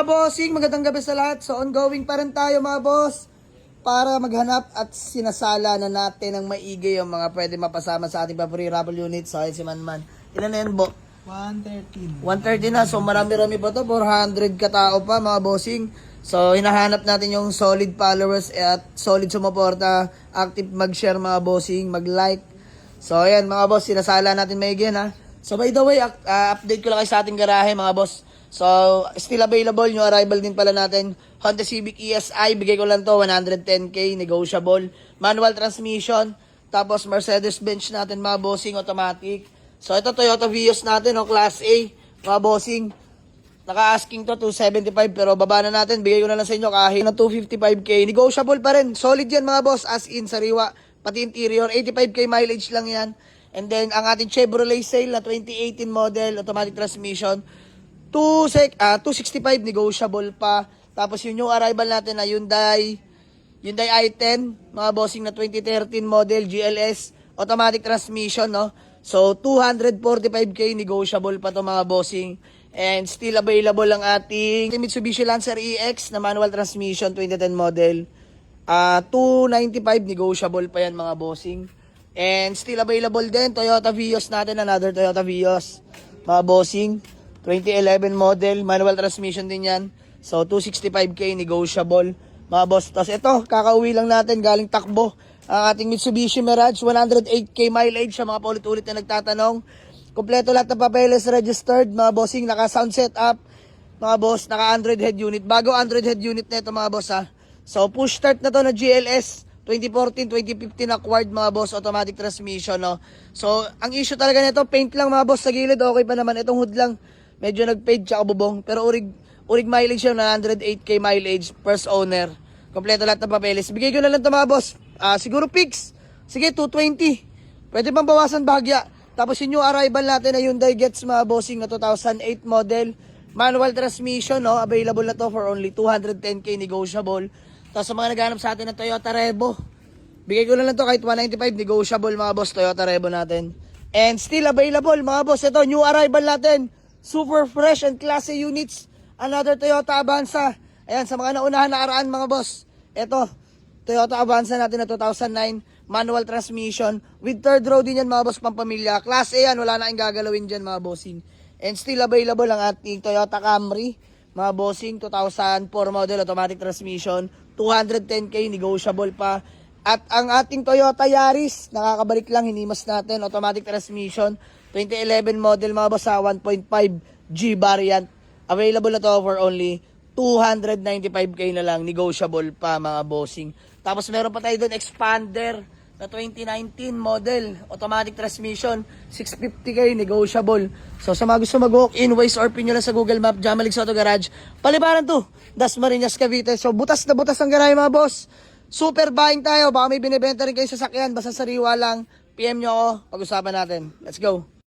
mga bossing, magandang gabi sa lahat. So ongoing pa rin tayo mga boss para maghanap at sinasala na natin ng maigi yung mga pwede mapasama sa ating paborito raffle unit. So ayun si Manman. Ilan na yan, Bo? 113. 130 na. So marami-rami pa to. 400 katao pa mga bossing. So hinahanap natin yung solid followers at solid sumuporta, active mag-share mga bossing, mag-like. So ayan mga boss, sinasala natin maigi ha. So by the way, update ko lang kayo sa ating garahe mga boss. So, still available, new arrival din pala natin. Honda Civic ESI, bigay ko lang to, 110k, negotiable. Manual transmission, tapos Mercedes-Benz natin, mga bossing, automatic. So, ito Toyota Vios natin, Class A, mga bossing. Naka-asking to, 275, pero baba na natin, bigay ko na lang sa inyo kahit na 255k. Negotiable pa rin, solid yan mga boss, as in, sariwa, pati interior, 85k mileage lang yan. And then, ang ating Chevrolet Sail na 2018 model, automatic transmission, 265 negotiable pa. Tapos yung new arrival natin na Hyundai i10, mga bossing na 2013 model GLS, automatic transmission, no? So 245k negotiable pa to mga bossing. And still available ang ating Mitsubishi Lancer EX na manual transmission 2010 model. 295 negotiable pa yan mga bossing. And still available din Toyota Vios natin, another Toyota Vios, mga bossing. 2011 model, manual transmission din yan. So, 265k, negotiable. Mga boss, tapos ito, kakauwi lang natin, galing takbo. Ang ating Mitsubishi Mirage, 108k mileage sa mga paulit-ulit na nagtatanong. Kompleto lahat ng papeles, registered, mga bossing, naka-sound setup. Mga boss, naka-Android head unit. Bago Android head unit na ito, mga boss ha. So, push start na to na GLS. 2014, 2015 acquired mga boss, automatic transmission, no? So, ang issue talaga nito, paint lang mga boss sa gilid, okay pa naman. Itong hood lang, medyo nag-fade tsaka bubong. Pero urig mileage yun, 108k mileage, first owner. Kompleto lahat ng papeles. Bigay ko na lang ito mga boss. Siguro fix. Sige, 220. Pwede pang bawasan bahagya. Tapos yung new arrival natin na Hyundai Getz mga bossing na 2008 model. Manual transmission, no? Available na to for only 210k negotiable. Tapos sa mga naghanap sa atin ng Toyota Revo, bigay ko na lang to kahit 195 negotiable mga boss, Toyota Revo natin. And still available mga boss. Ito, new arrival natin. Super fresh and classy units. Another Toyota Avanza. Ayan, sa mga naunahan na araan mga boss. Ito, Toyota Avanza natin na 2009. Manual transmission. With third row din yan mga boss, pampamilya. Class A yan, wala na kayong gagalawin dyan mga bossing. And still available ang ating Toyota Camry. Mga bossing, 2004 model, automatic transmission. 210k, negotiable pa. At ang ating Toyota Yaris, nakakabalik lang, hinimas natin. Automatic transmission. 2011 model mga boss sa 1.5G variant. Available na to for only 295k na lang. Negotiable pa mga bossing. Tapos meron pa tayo doon expander na 2019 model. Automatic transmission. 650k negotiable. So sa mga gusto mag-walk in, Waze or pin nyo lang sa Google Map, Jamalig Auto Garage. Palibaran to, Dasmariñas, Cavite. So butas na butas ang garahe mga boss. Super buying tayo. Baka may binibenta rin kayo sa sakyan. Basta sariwa lang. PM nyo ako. Pag-usapan natin. Let's go.